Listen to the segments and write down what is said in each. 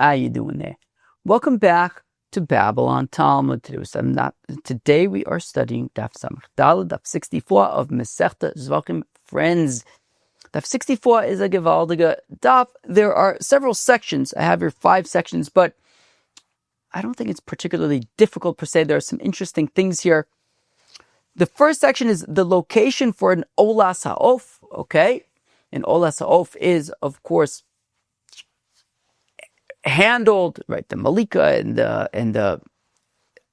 How you doing there? Welcome back to Babble on Talmud. Today we are studying Daf Daf 64 of Masechta Zevachim. Friends, Daf 64 is a gewaldige daf. There are several sections. I have here 5 sections, but I don't think it's particularly difficult per se. There are some interesting things here. The first section is the location for an olas ha-oaf. Okay, an olas ha-oaf is, of course, handled, right? The Melikah and the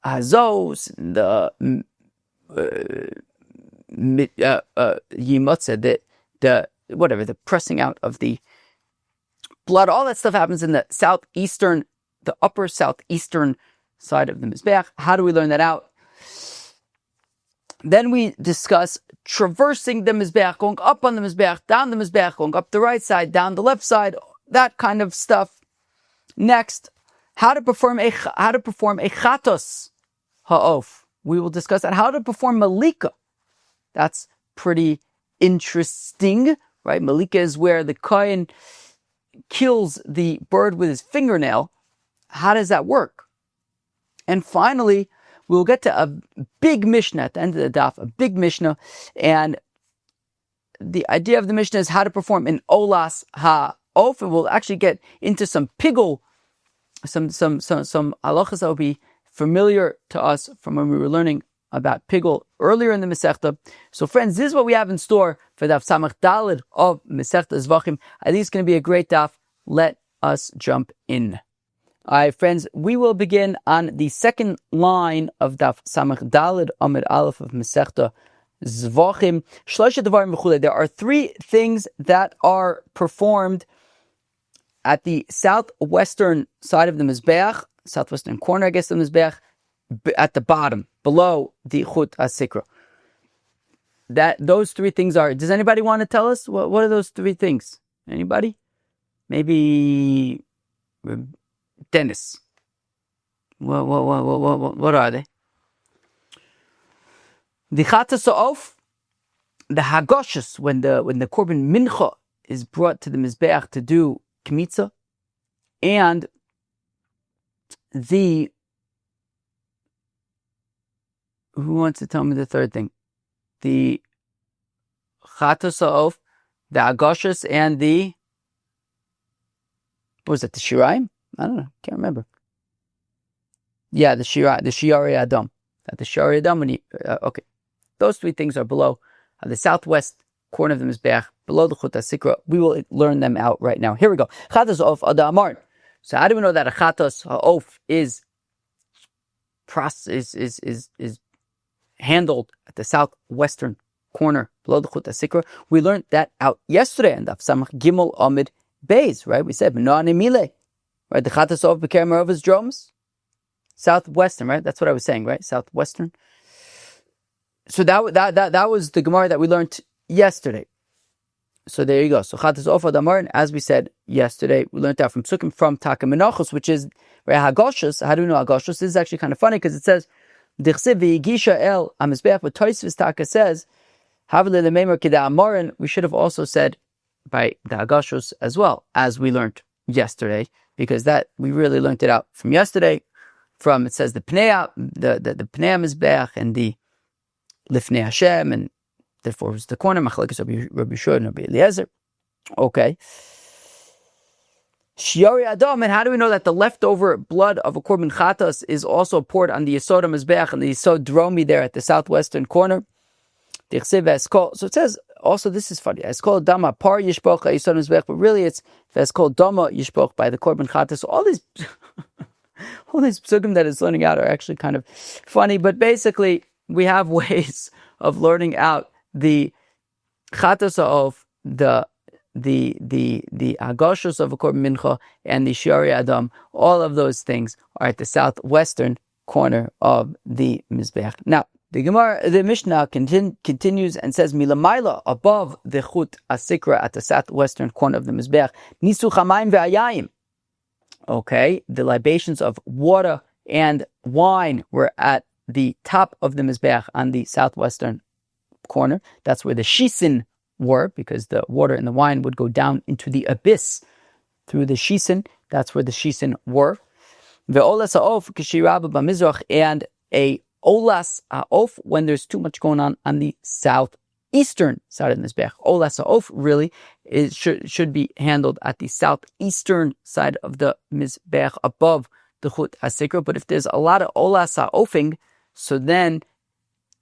ha-oaf, and the yimotze, the pressing out of the blood. All that stuff happens in the upper southeastern side of the mizbeach. How do we learn that out? Then we discuss traversing the mizbeach, going up on the mizbeach, down the mizbeach, going up the right side, down the left side, that kind of stuff. Next, how to perform a chatas ha-oaf. We will discuss that. How to perform Melikah. That's pretty interesting, right? Melikah is where the kohen kills the bird with his fingernail. How does that work? And finally, we'll get to a big Mishnah at the end of the daf, a big Mishnah. And the idea of the Mishnah is how to perform an olas ha-oaf. And we'll actually get into some pigul, some halachas that will be familiar to us from when we were learning about pigul earlier in the Masechta. So friends, this is what we have in store for Daf Samach Daled of Masechta Zevachim. I think it's going to be a great daf. Let us jump in. All right, friends, we will begin on the second line of Daf Samach Daled Amid Aleph of Masechta Zevachim. There are 3 things that are performed at the southwestern side of the mizbeach, southwestern corner, I guess, of the mizbeach, at the bottom, below the chut ha-sikra. Those 3 things are. Does anybody want to tell us what are those 3 things? Anybody? Maybe Dennis. What are they? The chatas ha-oaf, the hagoshes, when the korban mincha is brought to the mizbeach to do kmitza, and who wants to tell me the third thing? The chatas ha-oaf, the hagoshes, and the the shiraim? I don't know. Can't remember. Yeah, the shiari adam. The shiari adam. Okay, those 3 things are below the southwest corner of the mizbeach, below the chut ha-sikra. We will learn them out right now. Here we go. Chatas ha-oaf adamar. So how do we know that a chatas ha-oaf is handled at the southwestern corner below the chut ha-sikra? We learned that out yesterday in Daf Samach Gimel Amid Beis, right? We said right? The chatas ha-oaf b'kerem harovas drums, southwestern, right? That's what I was saying, right? Southwestern. So that was the Gemara that we learned yesterday. So there you go. So chatas ha-oaf adamar, and as we said yesterday, we learned that from Sukkim from Taka Menachos, which is right, Hagoshus. How do we know Hagoshus? This is actually kind of funny because it says Dichsiv v'yigisha el amizbeach, but Tosfos Taka says Havle le'meimer kida amarin. We should have also said by the Hagoshus as well, as we learned yesterday, because that we really learned it out from yesterday. From it says the Pnei mizbeach and the Lifnei Hashem, and therefore it was the corner machlekes Rabbi Yeshua and Rabbi Eliezer. Okay. Shiari Adam, and how do we know that the leftover blood of a korban chatas is also poured on the Yesod mizbeach and the Yesod dromi there at the southwestern corner? So it says also, this is funny. It's called dama par yishpoch Yesod mizbeach, but really it's called dama yishpoch by the korban chatas. So all these psukim that it's learning out are actually kind of funny, but basically we have ways of learning out the chatas ha-oaf, the agoshos of a korban mincha, and the shiari adam. All of those things are at the southwestern corner of the mizbeach. Now, the Mishnah continues and says, milamaila, above the chut ha-sikra at the southwestern corner of the mizbeach, nisu chamayim ve'ayayim. Okay, the libations of water and wine were at the top of the mizbeach on the southwestern corner. That's where the shisin were, because the water and the wine would go down into the abyss through the shisin That's where the shisin were. Olas ha-oaf k'shiraba b'mizrach, and a olas ha-oaf when there's too much going on the southeastern side of the mizbeach. Olas ha-oaf really should be handled at the southeastern side of the mizbeach above the chut hasikra. But if there's a lot of olas ha-oafing, so then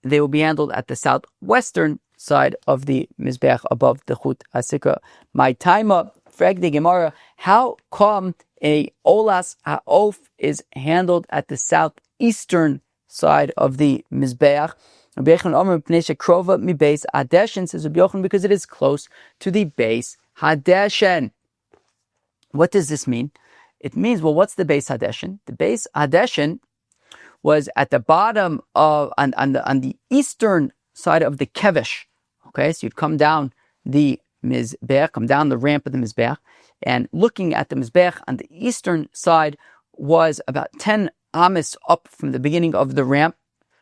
they will be handled at the southwestern side of the mizbeach above the chut hasikra. My taima frag the Gemara, how come a olas ha-oaf is handled at the southeastern side of the mizbeach? Rabbi Yochanan Omer Pnei Krova mi beis hadeshen, says Rabbi Yochanan, because it is close to the beis hadeshen. What does this mean? It means, well, what's the beis hadeshen? The beis hadeshen was at the bottom of on the eastern side of the kevesh. Okay, so you'd come down the mizbeach, come down the ramp of the mizbeach, and looking at the mizbeach on the eastern side was about 10 amis up from the beginning of the ramp.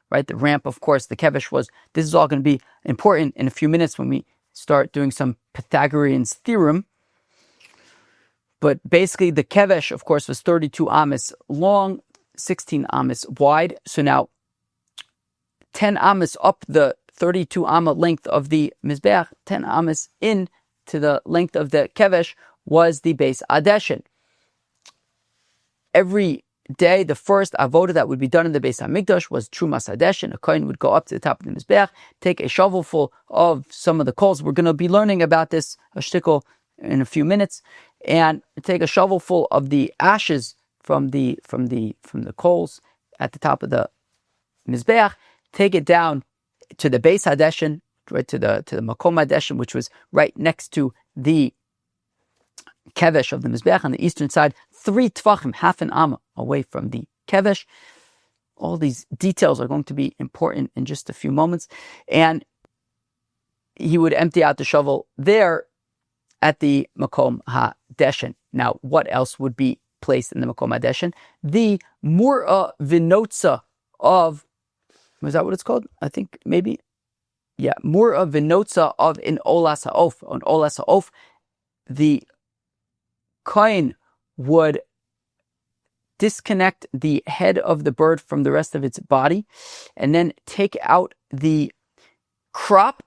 Right, the ramp, of course, the kevesh was. This is all going to be important in a few minutes when we start doing some Pythagorean's theorem. But basically, the kevesh, of course, was 32 amis long, 16 amis wide. So now, 10 amis up the 32 amma length of the mizbeach, 10 amis in to the length of the kevesh was the beis hadeshen. Every day, the first avoda that would be done in the Beis Hamikdash was Trumas Hadeshen. A kohen would go up to the top of the mizbeach, take a shovelful of some of the coals. We're going to be learning about this a shtickle in a few minutes, and take a shovelful of the ashes from the coals at the top of the mizbeach, take it down to the Beis Hadeshen, right to the Makom Hadeshen, which was right next to the kevesh of the mizbeach on the eastern side, 3 tvachim, half an amma away from the kevesh. All these details are going to be important in just a few moments. And he would empty out the shovel there at the Makom HaDeshen. Now, what else would be placed in the Makom HaDeshen? The Mura Vinotza of, is that what it's called? I think maybe. Yeah, Mura Vinotza of an olas ha-oaf. On olas ha-oaf, the kohen would disconnect the head of the bird from the rest of its body, and then take out the crop,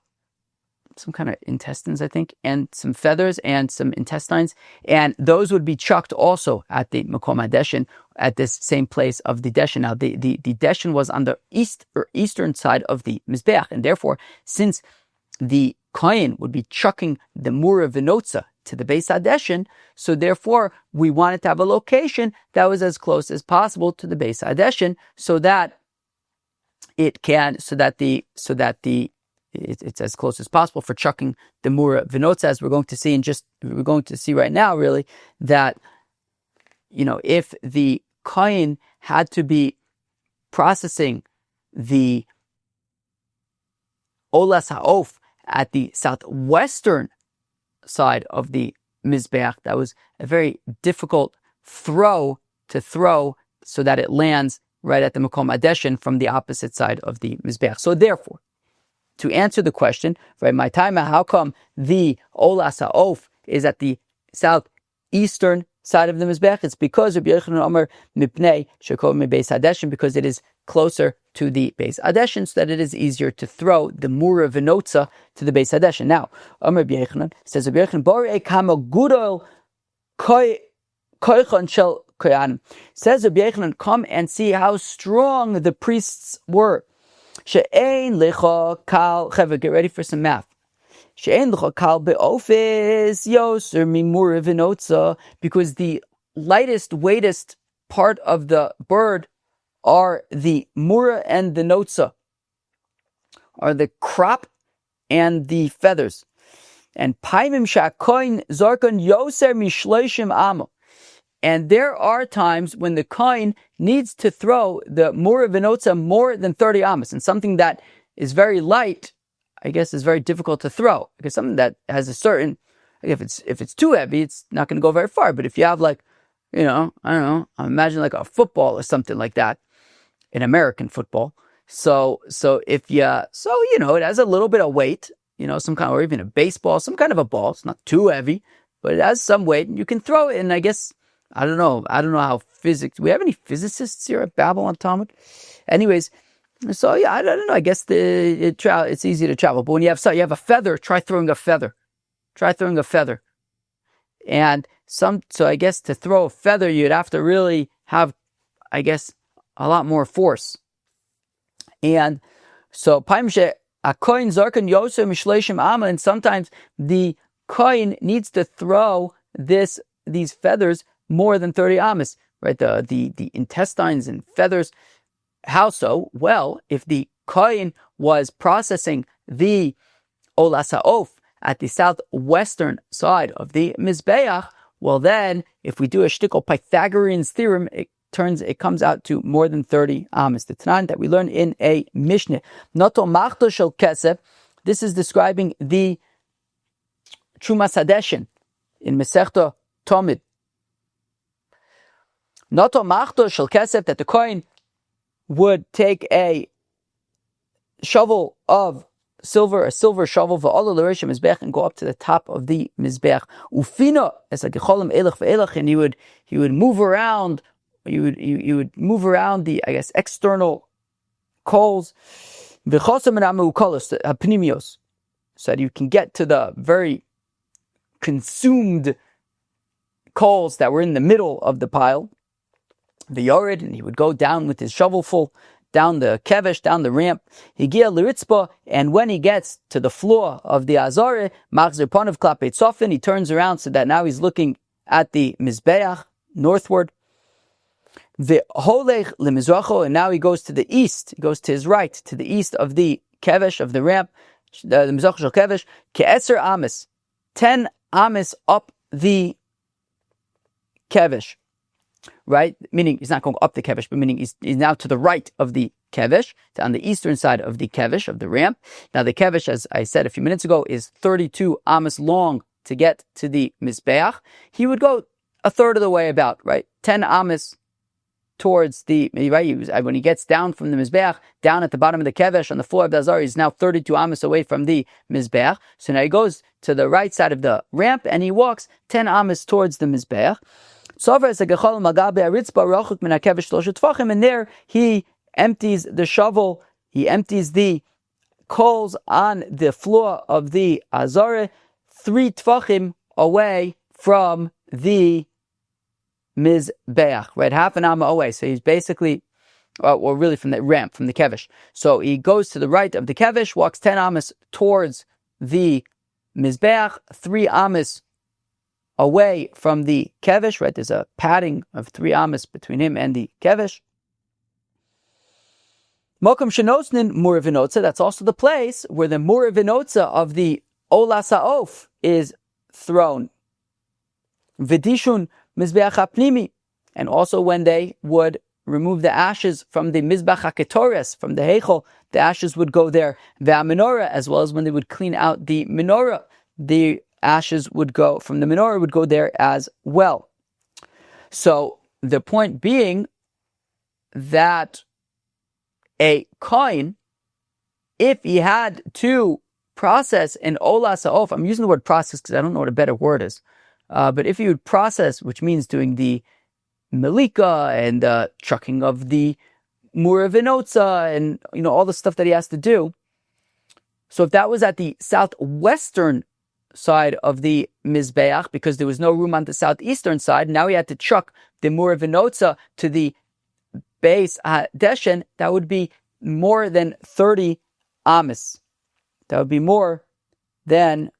some kind of intestines, I think, and some feathers and some intestines, and those would be chucked also at the Makom HaDeshen, at this same place of the Deshen. Now, the Deshen was on the eastern side of the Mizbeach, and therefore, since the kohen would be chucking the Mura Vinotza to the Beis HaDeshen, so therefore we wanted to have a location that was as close as possible to the Beis HaDeshen, so that it's as close as possible for chucking the Mura Vinotza, as we're going to see right now, really, that, if the kohen had to be processing the olas ha-oaf at the southwestern side of the mizbeach, that was a very difficult throw so that it lands right at the Makom HaDeshen from the opposite side of the mizbeach. So therefore, to answer the question, right, my time, how come the olas ha-oaf is at the southeastern side of the mizbeach? It's because Rabbi Yochanan Omer mipnei shekov mi beis hadeshen, because it is closer to the Beis Hadeshen, so that it is easier to throw the Mura Vinotza to the Beis Hadeshen. Now, Omer Rabbi Yochanan says, Rabbi Yochanan, Borei kama gudol koichan shel koyanim. Says Rabbi Yochanan, come and see how strong the priests were. She'ein lecha kal, Chevra, get ready for some math. She'ein lecha kal be'ofis yoser mi Mura Vinotza, because the lightest, weightest part of the bird are the mura and the notza, are the crop and the feathers. And paimim shakoin zarkon yoser mishloishim amo. And there are times when the kohen needs to throw the mura vinotza more than 30 amos, and something that is very light, I guess, is very difficult to throw, because something that has a certain, if it's too heavy, it's not going to go very far. But if you have, like, I don't know, imagine like a football or something like that, in American football. So it has a little bit of weight, some kind, or even a baseball, some kind of a ball. It's not too heavy, but it has some weight, and you can throw it. And I guess I don't know how physics. Do we have any physicists here at Babble on Talmud? Anyways, so yeah, I don't know. I guess it's easy to travel. But when you have a feather, try throwing a feather. And so I guess to throw a feather, you'd have to really have, I guess, a lot more force. And so a kohen zarkan yosem mishleishim ama, and sometimes the kohen needs to throw these feathers more than 30 amas, right? The intestines and feathers. How so? Well, if the kohen was processing the olas ha-oaf at the southwestern side of the mizbeach, well then, if we do a shtickle Pythagorean's theorem, it comes out to more than 30 amas. The Tanan that we learn in a Mishnah. Noto machto shel kesef. This is describing the Trumas Hadeshin in Masechta Talmud. Noto machto shel kesef, that the kohen would take a shovel of silver, a silver shovel, and go up to the top of the mizbeach. Ufina as a gecholim elach ve'elach, and he would move around. You would move around the, I guess, external coals, so that you can get to the very consumed coals that were in the middle of the pile. The yored, and he would go down with his shovelful down the kevesh, down the ramp. Higia l'ritzpa, and when he gets to the floor of the azare, machzer panav klapei tzofin, he turns around so that now he's looking at the mizbeach northward. The holech lemizracho, and now he goes to the east. He goes to his right, to the east of the kevesh, of the ramp, the mizrach shel kevesh, ke'eser amis, 10 amis up the kevesh. Right? Meaning he's not going up the kevesh, but meaning he's now to the right of the kevesh, on the eastern side of the kevesh, of the ramp. Now the kevesh, as I said a few minutes ago, is 32 amas long to get to the mizbeach. He would go a third of the way about, right? 10 amas towards the, right? When he gets down from the mizbeach, down at the bottom of the kevesh on the floor of the azar, he's now 32 amas away from the mizbeach. So now he goes to the right side of the ramp and he walks 10 amas towards the mizbeach. And there he empties the shovel, he empties the coals on the floor of the azare 3 tvachim away from the mizbeach, right? Half an amma away. So he's basically, or really from the ramp, from the kevesh. So he goes to the right of the kevesh, walks 10 amas towards the mizbeach, 3 amas away from the kevesh, right? There's a padding of 3 amas between him and the kevesh. Mokum shenosnin muravinotza, that's also the place where the muravinotza of the olas ha-oaf is thrown. Vidishun mizbeach hapnimi, and also when they would remove the ashes from the mizbeach haketores, from the heichel, the ashes would go there. Ve'amenorah, as well as when they would clean out the menorah, the ashes would go from the menorah, would go there as well. So the point being that a kohen, if he had to process an olas ha-oaf, I'm using the word process because I don't know what a better word is, but if he would process, which means doing the Melikah and the trucking of the muravinotza and all the stuff that he has to do. So if that was at the southwestern side of the mizbeach, because there was no room on the southeastern side, now he had to chuck the muravinotza to the base deshen, that would be more than 30 amas. That would be more than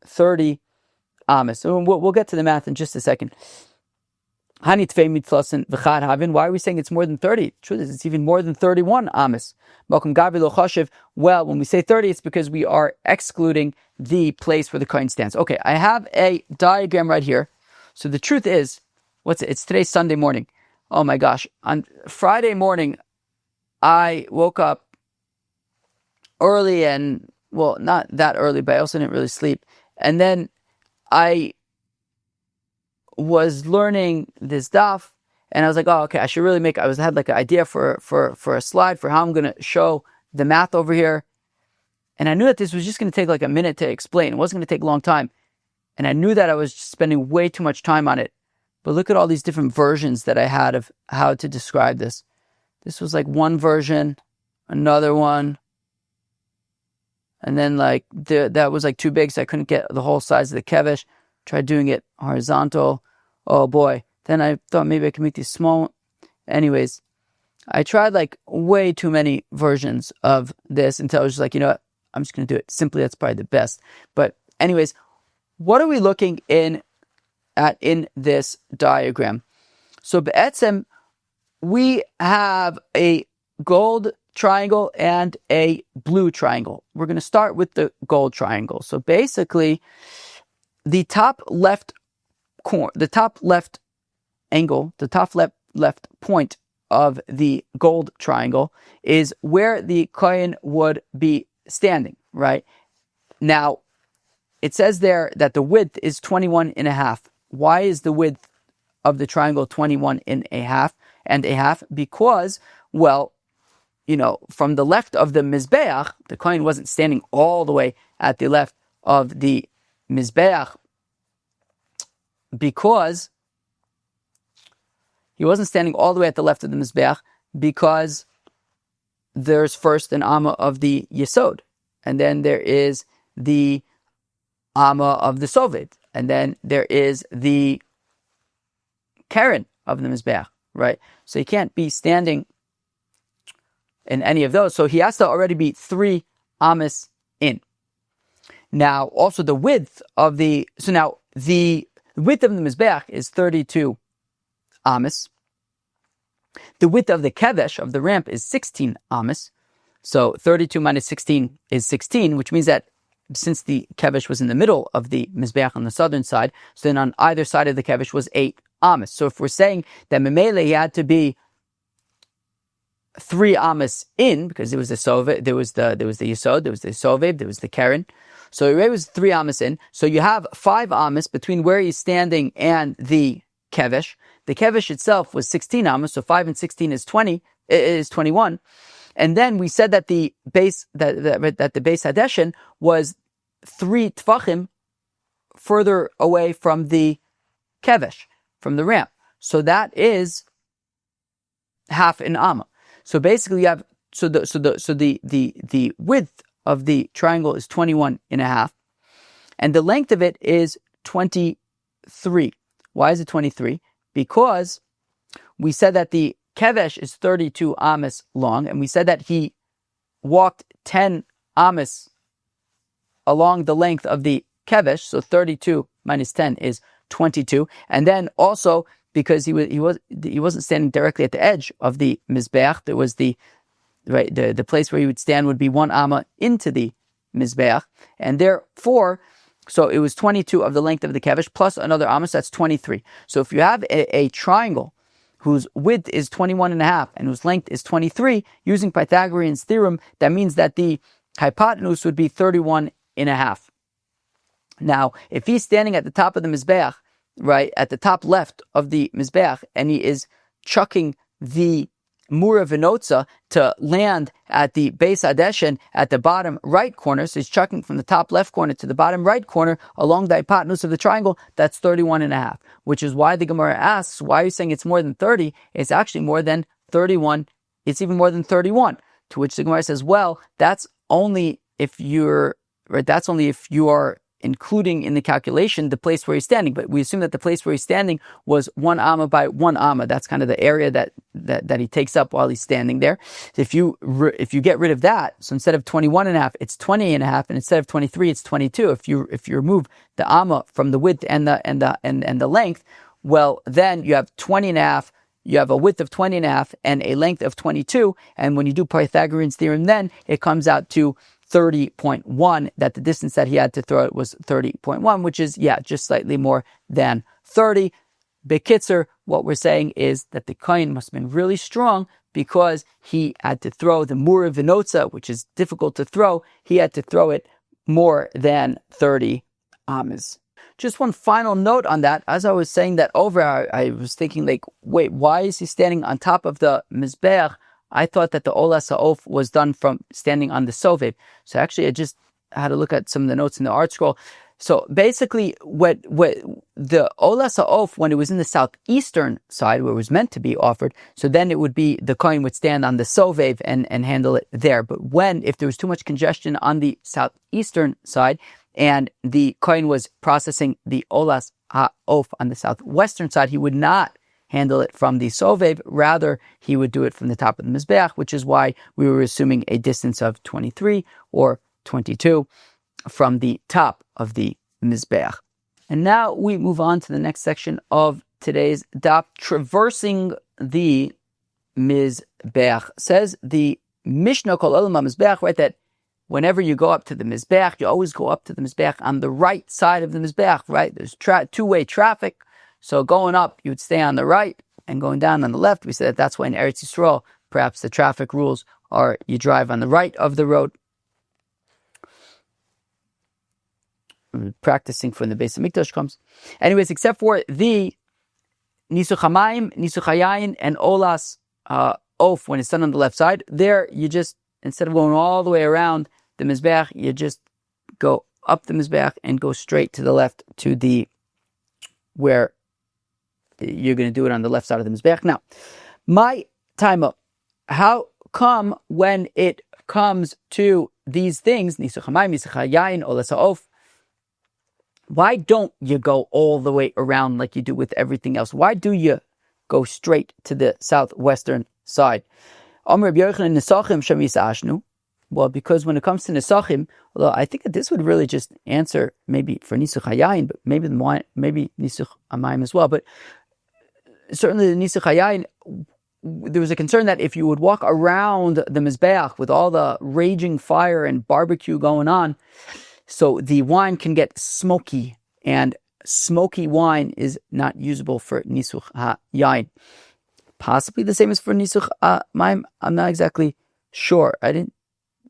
30 amas. So we'll get to the math in just a second. Why are we saying it's more than 30? Truth is, it's even more than 31 amas. Well, when we say 30, it's because we are excluding the place where the kohen stands. Okay, I have a diagram right here. So the truth is, it's today's Sunday morning. Oh my gosh. On Friday morning, I woke up early and, well, not that early, but I also didn't really sleep. And then I was learning this daf, and I was like, oh, okay, I should really I had like an idea for a slide for how I'm going to show the math over here. And I knew that this was just going to take like a minute to explain. It wasn't going to take a long time. And I knew that I was spending way too much time on it. But look at all these different versions that I had of how to describe this. This was like one version, another one, and then like that was like too big, so I couldn't get the whole size of the kevesh. Tried doing it horizontal. Oh boy. Then I thought maybe I could make these small. Anyways, I tried like way too many versions of this until I was just like, you know what? I'm just going to do it simply. That's probably the best. But anyways, what are we looking at in this diagram? So be'etzem, we have a gold triangle and a blue triangle. We're going to start with the gold triangle. So basically, the top left corner, the top left angle, the top left point of the gold triangle is where the kohen would be standing, right? Now, it says there that the width is 21 and a half. Why is the width of the triangle 21 and a half? Because, well, you know, from the left of the mizbeach, the kohen wasn't standing all the way at the left of the mizbeach, because he wasn't standing all the way at the left of the mizbeach, because there's first an amma of the yesod, and then there is the amma of the sovet, and then there is the keren of the mizbeach, right? So he can't be standing in any of those. So he has to already be 3 amas in. Now, also the width of the width of the mizbeach is 32 amas. The width of the kevesh, of the ramp, is 16 amas. So 32 minus 16 is 16, which means that since the kevesh was in the middle of the mizbeach on the southern side, so then on either side of the kevesh was 8 amas. So if we're saying that memele, he had to be 3 amas in, because there was the sovet, there was the yesod, there was the sovev, there was the keren. So it was 3 amas in. So you have 5 amas between where he's standing and the kevesh. The kevesh itself was 16 amas, so 5 and 16 is 21. And then we said that the base that the base hadeshin was 3 tfachim further away from the kevesh, from the ramp. So that is half an amma. So basically, you have the width of the triangle is 21 and a half, and the length of it is 23. Why is it 23? Because we said that the kevesh is 32 amas long, and we said that he walked 10 amas along the length of the kevesh, so 32 minus 10 is 22, and then also because he wasn't standing directly at the edge of the mizbeach, there was the place where he would stand would be 1 amma into the mizbeach, and therefore, so it was 22 of the length of the kevesh plus another amma, so that's 23. So if you have a triangle whose width is 21 and a half and whose length is 23, using Pythagorean's theorem, that means that the hypotenuse would be 31 and a half. Now, if he's standing at the top of the mizbeach, right, at the top left of the mizbeach, and he is chucking the mura venotza to land at the base hadeshin at the bottom right corner, so he's chucking from the top left corner to the bottom right corner along the hypotenuse of the triangle, that's 31 and a half, which is why the Gemara asks, why are you saying it's more than 30? It's actually more than 31. It's even more than 31. To which the Gemara says, well, that's only if you are including in the calculation the place where he's standing. But we assume that the place where he's standing was 1 amma by 1 amma. That's kind of the area that he takes up while he's standing there. If you get rid of that, so instead of 21 and a half, it's 20 and a half, and instead of 23, it's 22. If you remove the amma from the width and the length, well, then you have 20 and a half. You have a width of 20 and a half and a length of 22. And when you do Pythagorean's theorem, then it comes out to 30.1, that the distance that he had to throw it was 30.1, which is, just slightly more than 30. Bekitzer, what we're saying is that the kohen must have been really strong because he had to throw the mura venotza, which is difficult to throw. He had to throw it more than 30 amas. Just one final note on that. As I was saying that over, I was thinking like, wait, why is he standing on top of the mizbeach? I thought that the olas ha-oaf was done from standing on the sovev. So actually, I just had to look at some of the notes in the art scroll. So basically, what the olas ha-oaf, when it was in the southeastern side where it was meant to be offered, so then it would be the kohen would stand on the sovev and handle it there. But if there was too much congestion on the southeastern side and the kohen was processing the olas ha-oaf on the southwestern side, he would not handle it from the sovev. Rather, he would do it from the top of the mizbeach, which is why we were assuming a distance of 23 or 22 from the top of the mizbeach. And now we move on to the next section of today's daf, traversing the mizbeach. Says the Mishnah Kol Olam HaMizbeach, right, that whenever you go up to the mizbeach, you always go up to the mizbeach on the right side of the mizbeach, right? There's two-way traffic, so going up, you would stay on the right, and going down on the left. We said that that's why in Eretz Yisrael, perhaps the traffic rules are you drive on the right of the road. Practicing for when the Beis Hamikdash comes. Anyways, except for the Nisuch HaMayim, Nisuch HaYayin, and Olas Oaf, when it's done on the left side, there you just, instead of going all the way around the Mizbeach, you just go up the Mizbeach and go straight to the left to the, where you're going to do it on the left side of the Mizbeach. Now, my time up, how come when it comes to these things, Nisuch HaMayim, Nisuch HaYayin, Olas Oaf, why don't you go all the way around like you do with everything else? Why do you go straight to the southwestern side? Well, because when it comes to Nesachim, although I think that this would really just answer maybe for Nisuch HaYayin, but maybe Nisuch HaMayim as well. But certainly the Nisuch HaYayin, there was a concern that if you would walk around the Mizbeach with all the raging fire and barbecue going on, so the wine can get smoky, and smoky wine is not usable for Nisuch HaYayin. Possibly the same as for Nisuch HaMayim. I'm not exactly sure. I didn't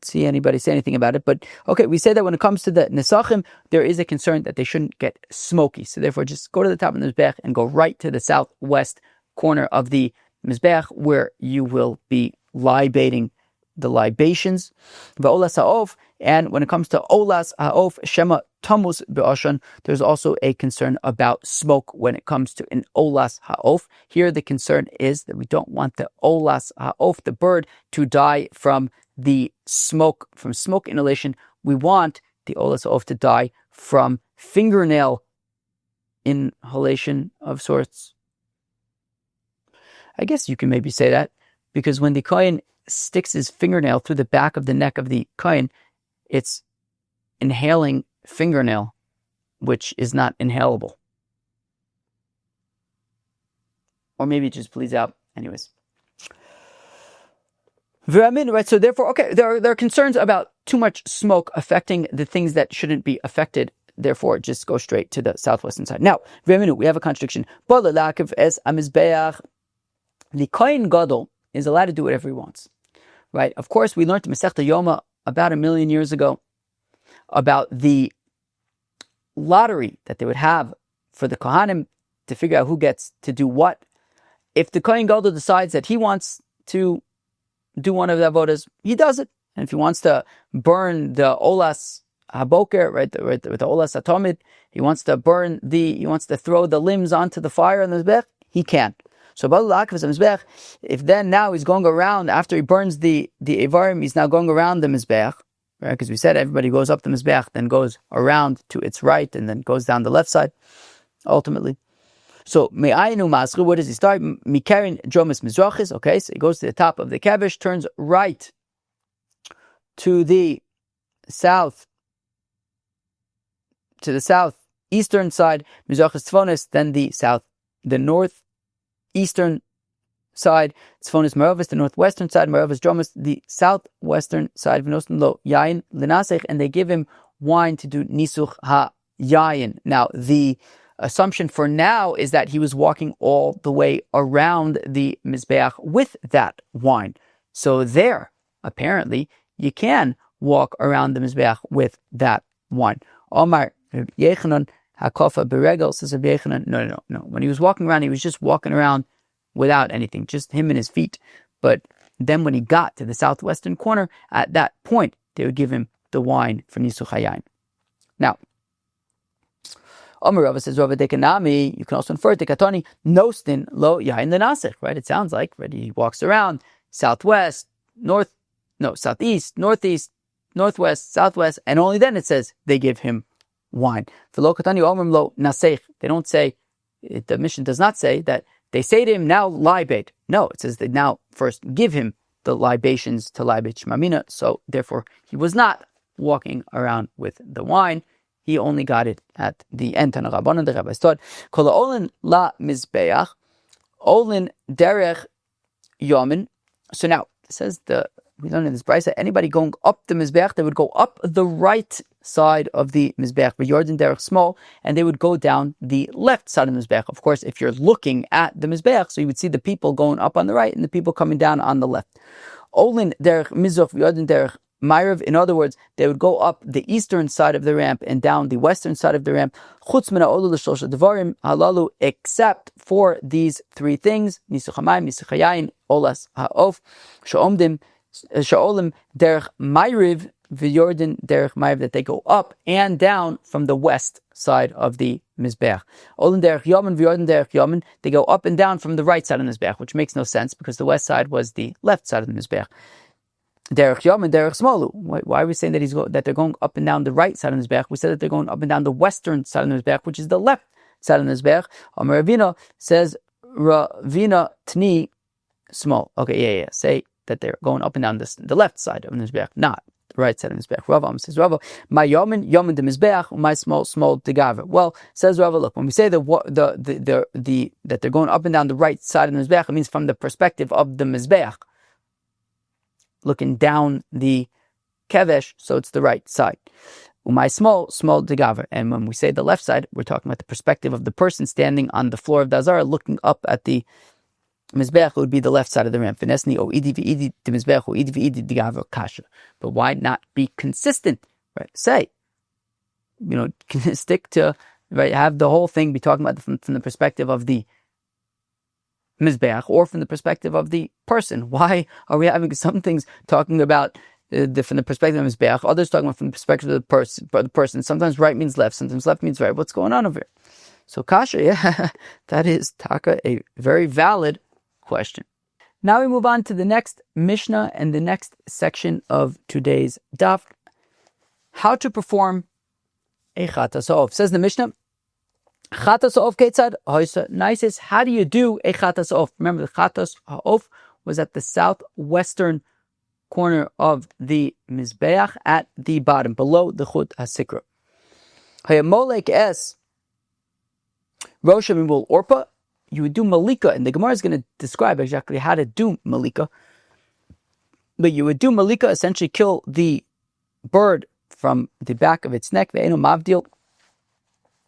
see anybody say anything about it. But okay, we say that when it comes to the Nesachim, there is a concern that they shouldn't get smoky. So therefore, just go to the top of the Mizbeach and go right to the southwest corner of the Mizbeach, where you will be libating the libations. Olas ha-oaf, and when it comes to olas ha-oaf, shema tamus be'ashan, there's also a concern about smoke when it comes to an olas ha-oaf. Here the concern is that we don't want the olas ha-oaf, the bird, to die from the smoke, from smoke inhalation. We want the olas ha-oaf to die from fingernail inhalation of sorts. I guess you can maybe say that, because when the kohen sticks his fingernail through the back of the neck of the kohen, it's inhaling fingernail, which is not inhalable. Or maybe it just bleeds out. Anyways. Right, so therefore, okay, there are concerns about too much smoke affecting the things that shouldn't be affected. Therefore, just go straight to the southwestern side. Now, we have a contradiction. The kohen gadol is allowed to do whatever he wants. Right? Of course, we learned Masechta Yoma about 1,000,000 years ago about the lottery that they would have for the Kohanim to figure out who gets to do what. If the Kohen Gadol decides that he wants to do one of the avodas, he does it. And if he wants to burn the olas haboker, right, with the olas hatomid, he wants to throw the limbs onto the fire on the mizbech, he can. So if then now he's going around, after he burns the Ivarim, he's now going around the Mizbeach, right? Because we said everybody goes up the Mizbeach, then goes around to its right, and then goes down the left side, ultimately. So, where does he start? Mikarin Dromis Mizrachis, okay, so he goes to the top of the Kevish, turns right to the south, eastern side, Mizrachis Tfonis, then the north eastern side, Tzfonis Maravis, the northwestern side, Maravis Dromis, the southwestern side, V'nosn lo yayin lenasech, and they give him wine to do Nisuch HaYayin. Now, the assumption for now is that he was walking all the way around the Mizbeach with that wine. So there, apparently, you can walk around the Mizbeach with that wine. Omar Yechanan Hakofa Beregel, says Rabbi Yechanan, no. When he was walking around, he was just walking around without anything, just him and his feet. But then when he got to the southwestern corner, at that point, they would give him the wine for Nisuch HaYayin. Now, Amar Rava says, Rava dekanami, you can also infer dekatoni, nostin lo yain lenasich, right? It sounds like, right? He walks around southwest, southeast, northeast, northwest, southwest, and only then it says they give him wine. They don't say, the mission does not say that they say to him, now libate. No, it says they now first give him the libations to libate shmamina. So therefore, he was not walking around with the wine. He only got it at the end. Tana Rabbanan, the rabbis taught, Kol olin la mizbeach, olin derech yomin. So now, it says we learn in this brisa, anybody going up the mizbeach, they would go up the right side of the mizbeach, but Yordan derech small, and they would go down the left side of the mizbeach. Of course, if you're looking at the mizbeach, so you would see the people going up on the right and the people coming down on the left. Olin derech mizoch, Yordan derech Ma'ariv, in other words, they would go up the eastern side of the ramp and down the western side of the ramp, chutz min ha'olu l'shlosha devarim halalu, except for these three things, nisuch hamayim, nisuch hayayin, olas, ha-oaf, sha'olim derech Ma'ariv, v'yordan derech Ma'ariv, that they go up and down from the west side of the mizbeach. Olin derech yamin, v'yordan derech yamin, they go up and down from the right side of the mizbeach, which makes no sense because the west side was the left side of the mizbeach. Derech Yom and Derech Smolu. Why are we saying that they're going up and down the right side of the mizbeach? We said that they're going up and down the western side of the mizbeach, which is the left side of the mizbeach. Amar Ravina says Ravina Tni small. Okay, yeah. Say that they're going up and down the left side of the mizbeach, not the right side of the mizbeach. Rava says Rava, my Yomin the mizbeach, my small the gava. Well, says Rava, look, when we say that they're going up and down the right side of the mizbeach, it means from the perspective of the mizbeach, looking down the kevesh, so it's the right side. My small degaver. And when we say the left side, we're talking about the perspective of the person standing on the floor of the Azara, looking up at the mizbeach. Would be the left side of the ramp. But why not be consistent? Right? Say, stick to, right? Have the whole thing be talking about from the perspective of the mizbeach or from the perspective of the person. Why are we having some things talking about from the perspective of mizbeach, others talking about from the perspective of the person? Sometimes right means left, sometimes left means right. What's going on over here? So kasha, yeah, that is taka, a very valid question. Now we move on to the next Mishnah and the next section of today's daf. How to perform a chatas ha-oaf. Says the Mishnah, chatas ha-oaf ketzad hoisa naisis. How do you do a chatas ha-oaf? Remember, the chatas ha-oaf was at the southwestern corner of the mizbeach at the bottom, below the chut hasikra. Hayamolek es rosha mimul orpa. You would do Melikah, and the Gemara is going to describe exactly how to do Melikah. But you would do Melikah, essentially kill the bird from the back of its neck, ve'enu mavdil,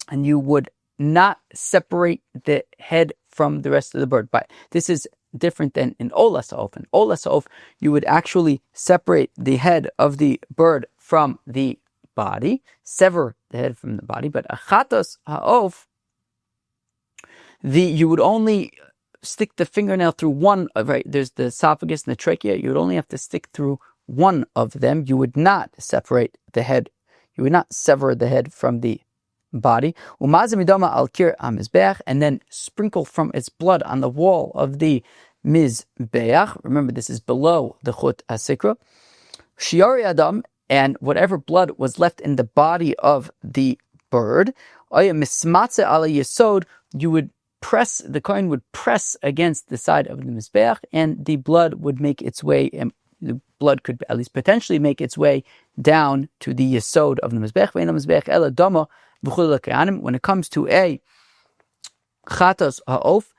and you would not separate the head from the rest of the bird. But this is different than in olas ha-oaf. In olas ha-oaf, you would actually separate the head of the bird from the body, sever the head from the body. But a chatas ha-oaf, you would only stick the fingernail through one, right? There's the esophagus and the trachea. You would only have to stick through one of them. You would not separate the head. You would not sever the head from the body. And then sprinkle from its blood on the wall of the mizbeach. Remember, this is below the chut hasikra. Shiari adam, and whatever blood was left in the body of the bird, you would press, the kohen would press against the side of the mizbeach, and the blood would make its way, and the blood could at least potentially make its way down to the yesod of the mizbeach. When it comes to a chatas ha-oaf,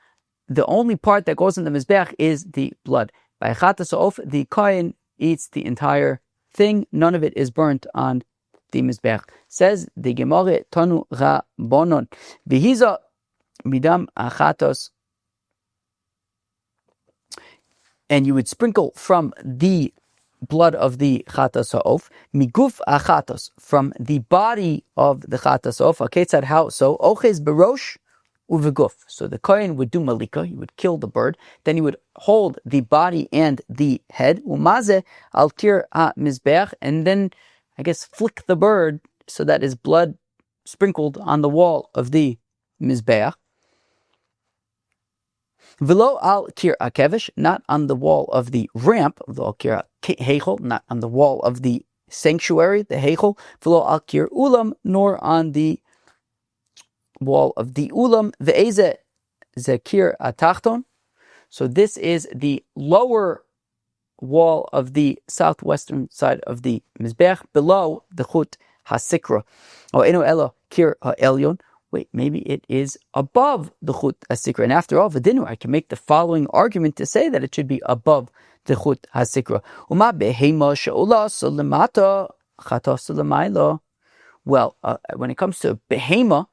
the only part that goes in the mizbeach is the blood. By chatas ha-oaf, the kohen eats the entire thing. None of it is burnt on the mizbeach. Says the Gemara, Tanu Rabbanon, v'hiza midam achatos, and you would sprinkle from the blood of the chatas ha-oaf, miguf achatos, from the body of the chatas ha-oaf. Aketzad, how so? Oches berosh uveguf. So the kohen would do Melikah, he would kill the bird, then he would hold the body and the head, umaze al tir ha-mizbeach, and then, I guess, flick the bird so that his blood sprinkled on the wall of the mizbeach. V'lo al kir akevish, not on the wall of the ramp, v'lo al kir heichel, not on the wall of the sanctuary, the heichel. V'lo al kir ulam, nor on the wall of the ulam. Ve'eze zekir atachton. So this is the lower wall of the southwestern side of the mizbeach, below the chut hasikra. Oh, eno elo kir ha'elyon. Wait, maybe it is above the chut hasikra. And after all, v'dinu, I can make the following argument to say that it should be above the chut hasikra. Uma behema she'olas lemata chatas lemaylo. Well, when it comes to behema,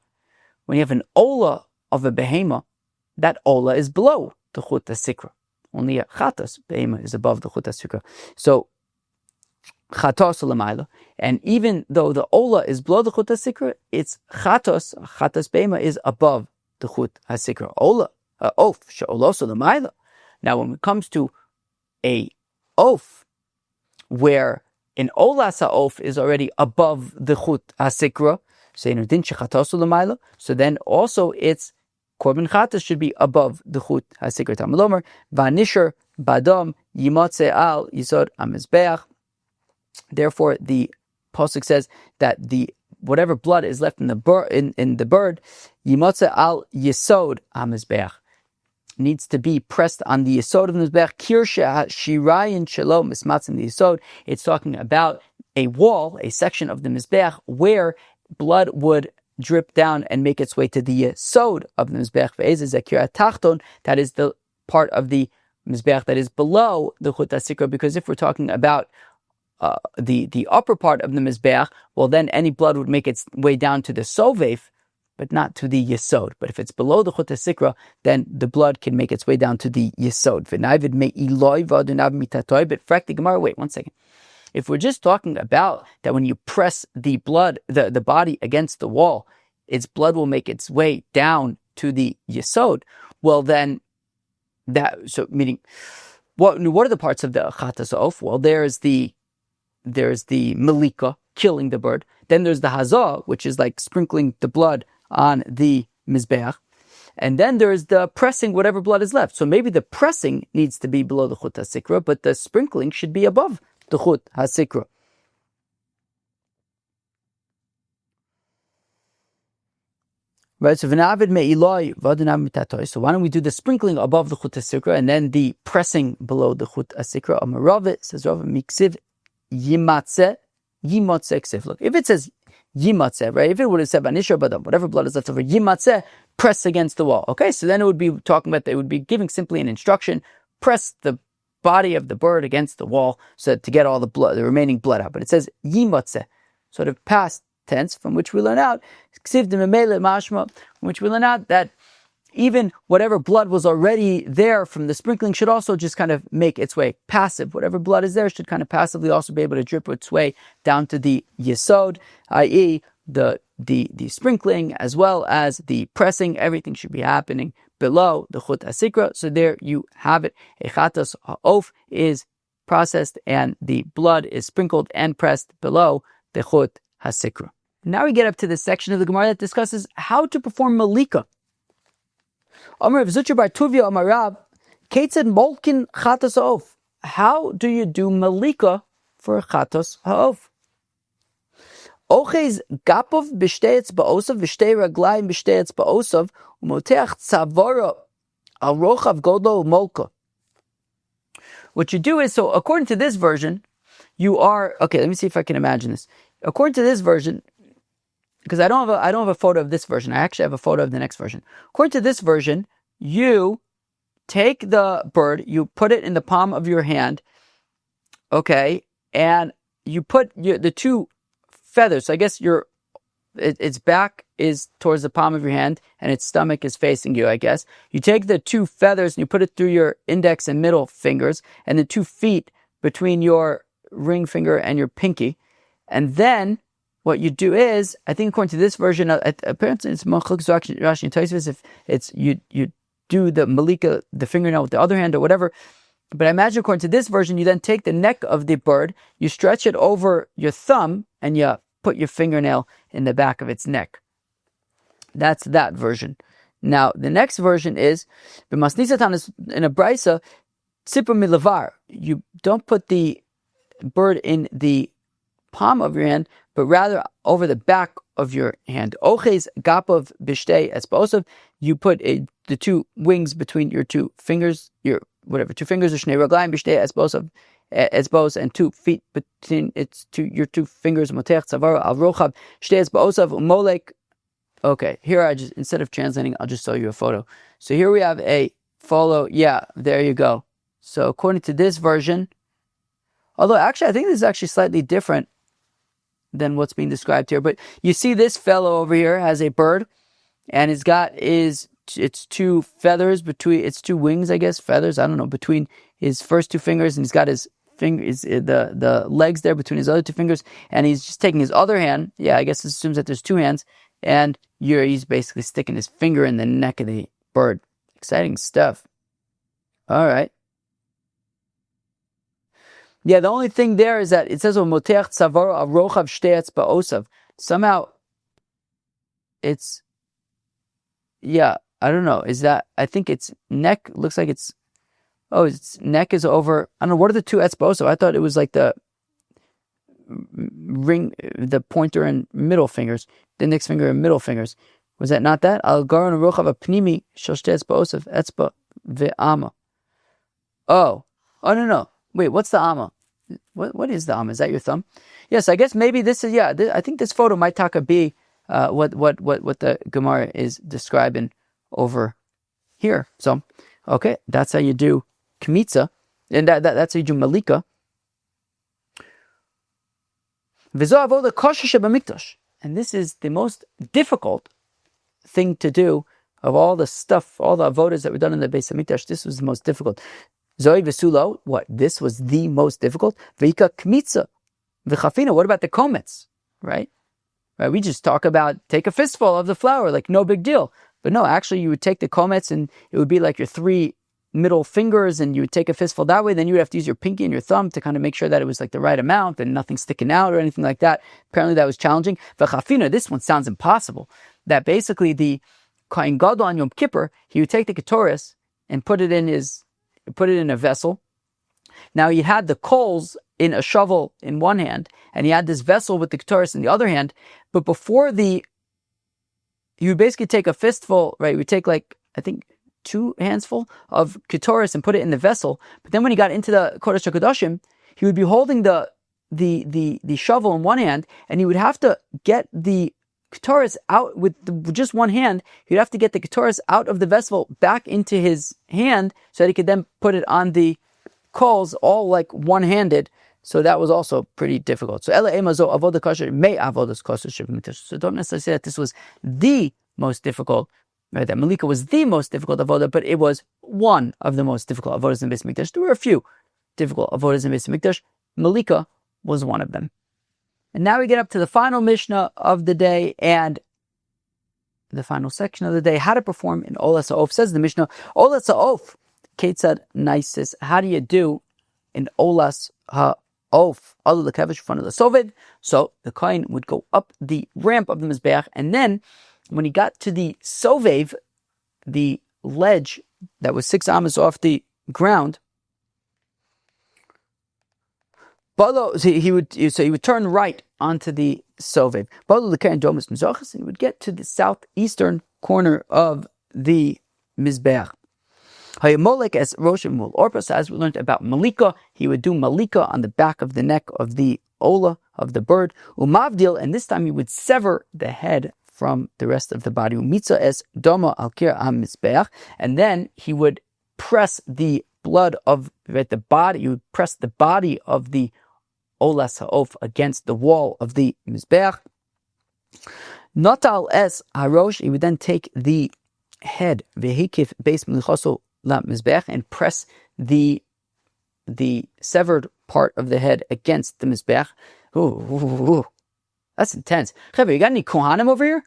when you have an ola of a behema, that ola is below the chut hasikra. Only a chatas behema is above the chut hasikra. So chatas lemaylo, and even though the ola is below the chut hasikra, its chatas behema is above the chut hasikra. Ola ha-oaf she'olas lemaylo. Now, when it comes to a oaf, where an olas ha-oaf is already above the chut hasikra, so then also its korban chatas should be above the chut hasikra. Tamalomer v'anisher badam yimotze al yisod amizbeach. Therefore, the pasuk says that the whatever blood is left in the bird, yimotze al yisod amizbeach, needs to be pressed on the yisod of the mizbeach. Kirsha shirayin shalom mismatzim the yisod. It's talking about a wall, a section of the mizbeach where blood would drip down and make its way to the yisod of the mizbeach. Ve'ezeh zekir atachton, that is the part of the mizbeach that is below the chut hasikra. Because if we're talking about the upper part of the mizbeach, well, then any blood would make its way down to the sovef, but not to the yisod. But if it's below the chut hasikra, then the blood can make its way down to the yisod. But frak the Gemara, wait 1 second. If we're just talking about that when you press the blood, the body against the wall, its blood will make its way down to the yisod, well then, meaning, what are the parts of the chatas ha-oaf? Well, there's the Melikah, killing the bird. Then there's the hazah, which is like sprinkling the blood on the mizbeach. And then there's the pressing whatever blood is left. So maybe the pressing needs to be below the chut hasikra, but the sprinkling should be above the chut hasikra. Right, so why don't we do the sprinkling above the chut hasikra and then the pressing below the chut hasikra? Amaravit says Rav miksiv yimatze ksiv. Look, if it says yimatze, right? If it would have said anisha badam, whatever blood is left over, yimatze, press against the wall. Okay, so then it would be talking about, they would be giving simply an instruction: press the body of the bird against the wall so to get all the blood, the remaining blood out. But it says yimatze, sort of past tense, from which we learn out ksiv de memele mashma, from which we learn out that even whatever blood was already there from the sprinkling should also just kind of make its way passive. Whatever blood is there should kind of passively also be able to drip its way down to the yesod, i.e. the sprinkling as well as the pressing. Everything should be happening below the chut hasikra. So there you have it. A chatas ha-oaf is processed and the blood is sprinkled and pressed below the chut hasikra. Now we get up to the section of the Gemara that discusses how to perform Melikah. Amar V'zucher bar Tuvia Amar Rab, Keitzad molkin chatas ha-oaf. How do you do Melikah for chatas ha-oaf? Ochez gapov b'shtei etzba'osav v'shtei raglayim b'shtei etzba'osav u'moteach tzavara al rochav godlo u'molka. What you do is, so according to this version, you are, okay, let me see if I can imagine this. According to this version, because I don't have a photo of this version. I actually have a photo of the next version. According to this version, you take the bird, you put it in the palm of your hand, okay, and you put the two feathers. So I guess its back is towards the palm of your hand, and its stomach is facing you, I guess. You take the two feathers and you put it through your index and middle fingers, and the 2 feet between your ring finger and your pinky, and then what you do is, I think according to this version, apparently it's Machlokes Rashi and Tosfos, if it's you do the Melikah, the fingernail with the other hand or whatever. But I imagine according to this version, you then take the neck of the bird, you stretch it over your thumb, and you put your fingernail in the back of its neck. That's that version. Now, the next version is, b'masnisatan is in a brisa, tzipur milavar. You don't put the bird in the palm of your hand, but rather over the back of your hand. Oches gapov bishtei esbosov. You put the two wings between your two fingers, two fingers, or shnei raglayim bishtei esbosov, esbos, and 2 feet between your two fingers. Motech tzavar al rochav shtei esbosov umolek. Okay, here instead of translating, I'll just show you a photo. So here we have a photo. Yeah, there you go. So according to this version, although actually I think this is actually slightly different than what's being described here, but you see this fellow over here has a bird, and it's got its two feathers between its two wings, I guess, feathers, I don't know, between his first two fingers, and he's got his fingers, the legs there between his other two fingers, and he's just taking his other hand. Yeah, I guess it assumes that there's two hands, and he's basically sticking his finger in the neck of the bird. Exciting stuff. All right. Yeah, the only thing there is that it says moteach tzavar arochav shtei etzba'osav. Somehow, it's, yeah, I don't know. Is that, I think its neck looks like its neck is over. I don't know. What are the two etzba'osav? I thought it was like the ring, the pointer and middle fingers, the index finger and middle fingers. Was that not that? Al garon arochav apnimi shel shtei etzba'osav etzba ve'ama. Oh, no. Wait, what's the amma? What is the amma? Is that your thumb? Yes, I guess maybe this is, I think this photo might be what the Gemara is describing over here. So, okay, that's how you do kmitza, and that's how you do Melikah. And this is the most difficult thing to do of all the stuff, all the avodas that were done in the Beis Hamikdash. This was the most difficult. Zoi v'sulo, what? This was the most difficult. V'ika kmitza, v'chafina. What about the komets? Right? We just talk about take a fistful of the flour, like no big deal. But no, actually, you would take the komets, and it would be like your 3 middle fingers, and you would take a fistful that way. Then you would have to use your pinky and your thumb to kind of make sure that it was like the right amount and nothing sticking out or anything like that. Apparently, that was challenging. V'chafina. This one sounds impossible. That basically the Kohen Gadol on Yom Kippur, he would take the ketoris and put it in a vessel. Now he had the coals in a shovel in one hand, and he had this vessel with the ketoris in the other hand. But he would basically take a fistful, right? He would take like, I think 2 handsful of ketoris and put it in the vessel. But then when he got into the Kodesh HaKodashim, he would be holding the shovel in one hand, and he would have to get the ketoris out with just one hand. He'd have to get the ketoris out of the vessel back into his hand so that he could then put it on the coals all like one-handed. So that was also pretty difficult. So so don't necessarily say that this was the most difficult, right? That Melikah was the most difficult avodah, but it was one of the most difficult avodas in Beis Hamikdash. There were a few difficult avodas in Beis Hamikdash. Melikah was one of them. And now we get up to the final Mishnah of the day and the final section of the day, how to perform in olas ha-oaf. Says the Mishnah, olas ha-oaf, ketzad naisis. How do you do in olas ha-oaf? Alu l'kevesh in front of the soved. So the kohen would go up the ramp of the mizbeach, and then when he got to the sovev, the ledge that was 6 amas off the ground, he would turn right onto the sovev. He would get to the southeastern corner of the mizbeach. As Rosh Mul Orpas, as we learned about Melikah, he would do Melikah on the back of the neck of the ola, of the bird. Umavdil, and this time he would sever the head from the rest of the body. Umitza es doma al kir ha-mizbeach, and then he would press the blood of the body. He would press the body of the olas ha-oaf against the wall of the mizbeach. Natal es harosh, he would then take the head vehikif beis melichoso la mizbeach and press the severed part of the head against the mizbeach. Ooh, that's intense. Chevy, you got any kohanim over here?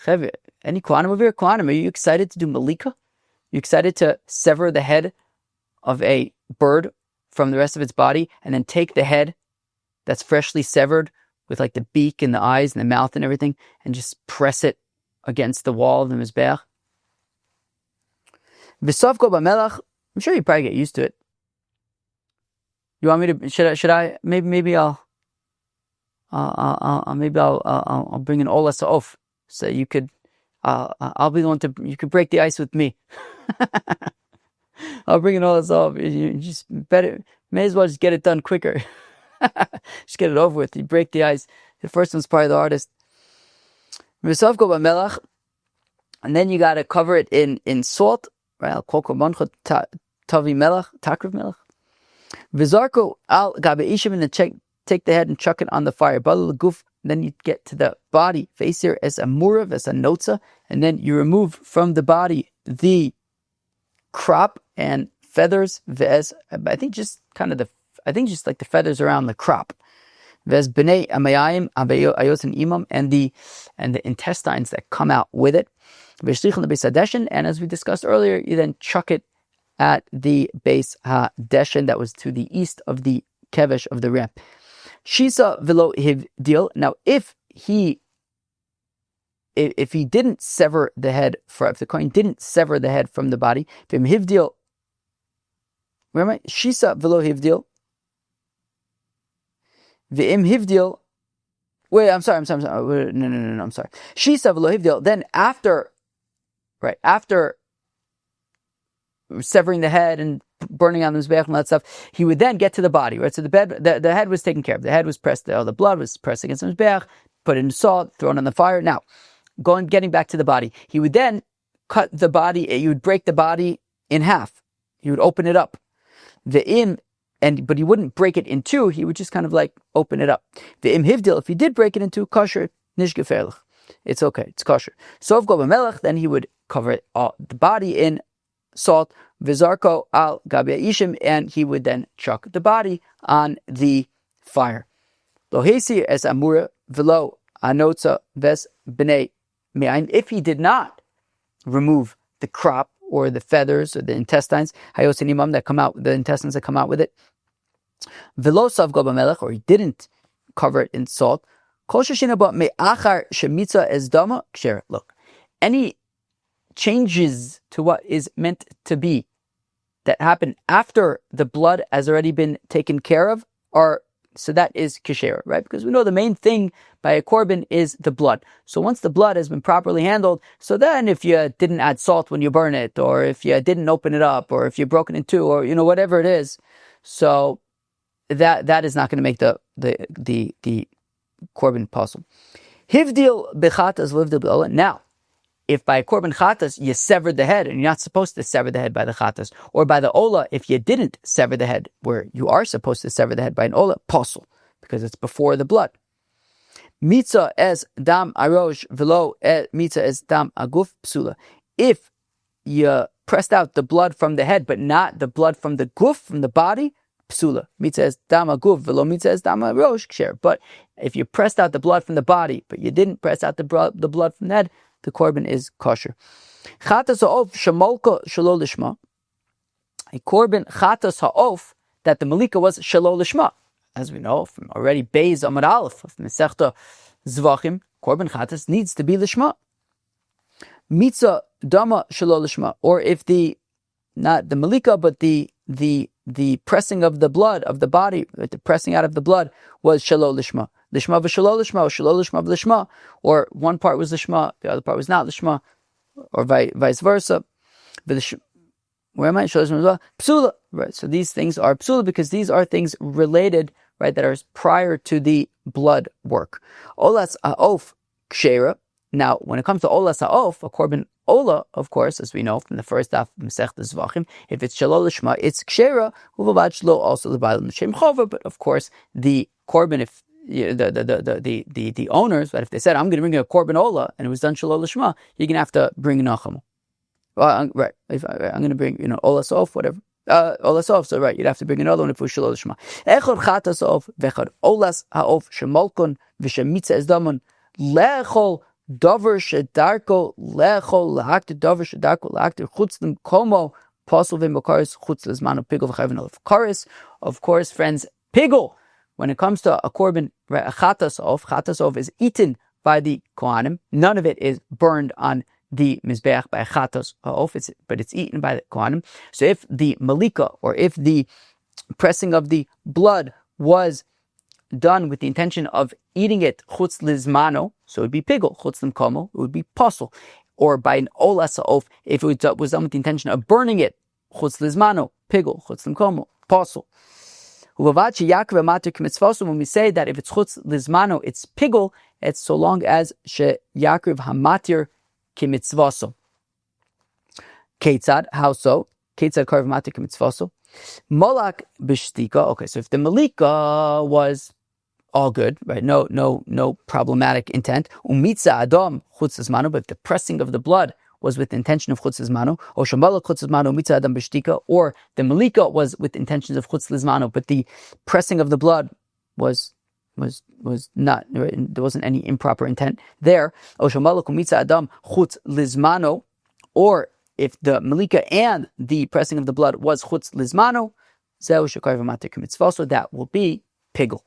Chevy, any kohanim over here? Kohanim, are you excited to do Melikah? You excited to sever the head of a bird from the rest of its body and then take the head that's freshly severed with like the beak and the eyes and the mouth and everything, and just press it against the wall of the mizbeach. V'savko b'melach. I'm sure you probably get used to it. You want me to? Should I? Maybe I'll bring an olas ha-oaf, so you could. I'll be the one to. You could break the ice with me. I'll bring an olas ha-oaf. You just better. May as well just get it done quicker. Just get it over with. You break the ice. The first one's probably the hardest. V'savko b'melach, and then you got to cover it in salt. Right? Al kol korbancha tavi melach takriv melach. V'zarko al gabe ishim, and take the head and chuck it on the fire. Babble guf. Then you get to the body. Facer as a murav, as a notza, and then you remove from the body the crop and feathers. V'ez, I think just like the feathers around the crop. V'ez b'nei amayayim ayos and imam, and the intestines that come out with it. V'shlichon lebeis hadeshen, and as we discussed earlier, you then chuck it at the base hadeshen that was to the east of the kevesh of the ram. Shisa v'lo hivdil. Now, if he didn't sever the head, if the kohen didn't sever the head from the body, v'im hivdil. Where am I? Shisa v'lo hivdil. V'im hivdil. Wait, I'm sorry. No, I'm sorry. Shisa v'lo hivdil. Then after severing the head and burning on the mizbeach and all that stuff, he would then get to the body, right? So the head was taken care of. The head was pressed, the blood was pressed against the mizbeach, put in salt, thrown on the fire. Now, getting back to the body, he would then cut the body, you would break the body in half. You would open it up. But he wouldn't break it in two, he would just kind of like open it up. The im hivdil, if he did break it in two, kosher, nish gefährlich. It's okay, it's kosher. So if go b'melech, then he would cover the body in salt, v'zarko al gabe ishim, and he would then chuck the body on the fire. Lo hesi es amura v'lo anotza ves b'nei me'ayim. If he did not remove the crop or the feathers or the intestines, hayos and imam, that come out, the intestines that come out with it, v'lo savgo b'melech, or he didn't cover it in salt, kol sheshina ba me'achar shemitza es dama ksher. Look, any changes to what is meant to be that happen after the blood has already been taken care of so that is kasher, right? Because we know the main thing by a korban is the blood. So once the blood has been properly handled, so then if you didn't add salt when you burn it, or if you didn't open it up, or if you broke it in two, or whatever it is, so that is not going to make the korban possible. Hivdil bechatas livdil b'olah. Now, if by a korban chatas you severed the head, and you're not supposed to sever the head by the chatas, or by the ola, if you didn't sever the head, where you are supposed to sever the head by an ola, posel, because it's before the blood. Mitza es dam arosh velo mitza es dam aguf psula. If you pressed out the blood from the head, but not the blood from the guf, from the body, psula. Mitza es dam aguf velo mitza es dam arosh ksher. But if you pressed out the blood from the body, but you didn't press out the blood from the head, the korban is kosher. Chatas ha-oaf shemolka shelo lishma. A korban chatas ha-oaf that the Melikah was shelo lishma. As we know from already Beis Amud Aleph of Masechta Zevachim, korban chatas needs to be lishma. Mitzah dama shelo lishma. Or if not the Melikah, but the pressing of the blood of the body, the pressing out of the blood was shelo lishma. Lishma v'shelo lishma, or shelo lishma v'lishma, or one part was lishma, the other part was not lishma, or vice versa. Where am I? Psula. Right. So these things are psula because these are things related, right, that are prior to the blood work. Olas ha-oaf kshera. Now, when it comes to olas ha-oaf, a korban ola, of course, as we know from the first daf Masechta Zevachim, if it's shelo lishma, it's kshera. Uvavad shelo also the Babble Shem chova. But of course, the korban, if the owners, but if they said, I'm going to bring a korban ola, and it was done shelo lishma, you're going to have to bring nacham. Well, right. I'm going to bring, olas ha-oaf, whatever. Olas ha-oaf, so right, you'd have to bring another one if it was shelo lishma. Echad chatas ha-oaf, vechad olas ha-oaf, shemolkon, v'shemitza es damon, lechol dover shedarko, lechol lahaktir dover shedarko, lahaktir chutz dem komo, posel v'mokaris, chutz lezmanu pigol v'chayven olaf karis. Of course, friends, pigol, when it comes to a korban, a chatas is eaten by the Kohanim. None of it is burned on the mizbeach by a chatas ha-oaf, but it's eaten by the Kohanim. So if the Melikah, or if the pressing of the blood was done with the intention of eating it chutz lizmano, so it would be pigul. Chutz limkomo, it would be pasul. Or by an olas ha-oaf, if it was done with the intention of burning it, chutz lizmano, pigul. Chutz limkomo, pasul. When we say that if it's chutz lizmano, it's pigul, it's so long as she yakriv hamatir kimitzvaso. Ketzad, how so? Ketzad karv hamatir kimitzvaso. Molak b'shtika. Okay, so if the Melikah was all good, right? No problematic intent. Umitza adam chutz lizmano, but if the pressing of the blood was with the intention of chutz lizmano, or shamalak chutz lizmano umitza adam b'shtika, or the Melikah was with intentions of chutz lizmano, but the pressing of the blood was not, right? There wasn't any improper intent there. Or shamalak umitza adam chutz lizmano, or if the Melikah and the pressing of the blood was chutz lizmano, zeu shekar v'matir k'mitzvaso, that will be pigul.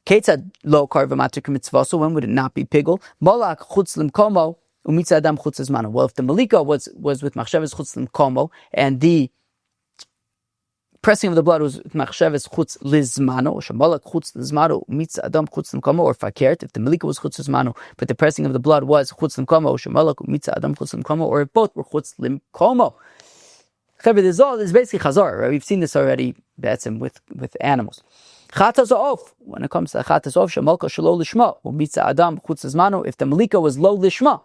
Ketzad lo kar v'matir k'mitzvaso, when would it not be pigul? Molak chutz limkomo umitza adam chutz lizmano. Well, if the Melikah was with machshavas chutz limkomo, and the pressing of the blood was with machshavas chutz lizmano, or shamalak chutz lizmano umitza adam chutz limkomo, or fakert, if the Melikah was chutz lizmano, but the pressing of the blood was chutz limkomo, or shamalak umitza adam chutz limkomo, or if both were chutz limkomo. This is basically chazar, right? We've seen this already with animals. Chatas ha-oaf, when it comes to chatas ha-oaf, shemalka shelo lishma, umitza adam chutz lizmano, if the Melikah was lo lishma,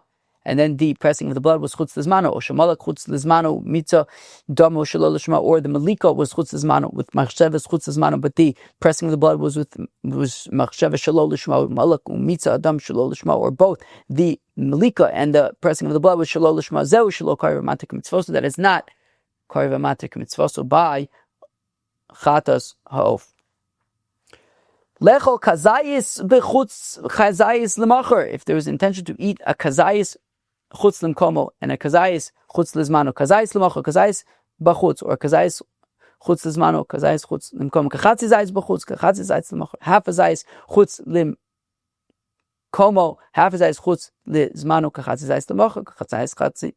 and then the pressing of the blood was chutz lizmano, or shemalak chutz lizmano mitza damo shelo lishma, or the Melikah was chutz lizmano with machshavas chutz lizmano, but the pressing of the blood was machshavas shelo lishma, malak umitza adam shelo lishma, or both the Melikah and the pressing of the blood was shelo lishma, zeu shelo kar v'matir k'mitzvaso, that is not kar v'matir k'mitzvaso by chatas ha-oaf. Lechol kazayis b'chutz kazayis l'macher. If there was intention to eat a kazayis chutz limkomo and a kazayis chutz lizmano, kazayis l'macher, kazayis b'chutz, or kazayis chutz lizmano, kazayis chutz limkomo, kachatzi zayis b'chutz, kachatzi zayis l'macher, half a zayis chutz limkomo, half a zayis chutz lizmano, kachatzi zayis l'macher, kachatzi chatzi.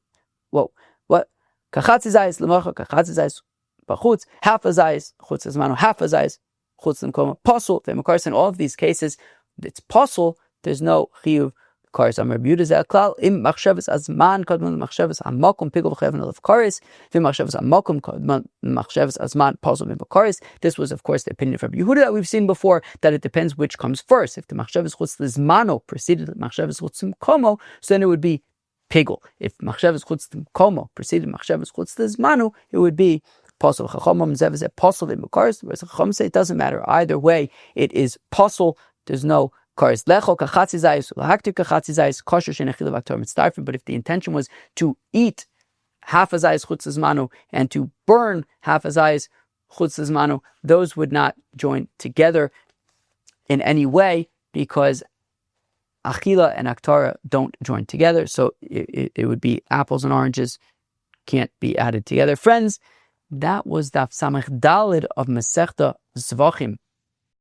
Whoa, what? Kachatzi zayis l'macher, kachatzi zayis b'chutz, half a zayis chutz lizmano, half a zayis chutz limkomo, pasul. In all of these cases, it's pasul. There's no chiyuv kares. Am Rabbi Yehuda zeh klal im machshavas azman kadmon machshavas hamakom pigul v'cheven olav kares. V'im machshavas hamakom kadmon machshavas azman pasul v'kares. This was, of course, the opinion of Rabbi Yehuda that we've seen before, that it depends which comes first. If the machshavas chutz lizmano preceded the machshavas chutz limkomo, so then it would be pigul. If machshavas chutz limkomo preceded machshavas chutz lizmano, it would be pasul. Chachamim zev pasul v'kares. Whereas Chachamim say it doesn't matter either way. It is pasul. There's no kares. Lecho kachatzi zayis ulahaktir kachatzi zayis kosher shenechilav aktor mitzdarfim. But if the intention was to eat half a zayis chutz lizmano and to burn half a zayis chutz lizmano, those would not join together in any way, because achila and aktara don't join together. So it would be apples and oranges, can't be added together. Friends, that was Daf Samech Dalid of Masechta Zevachim.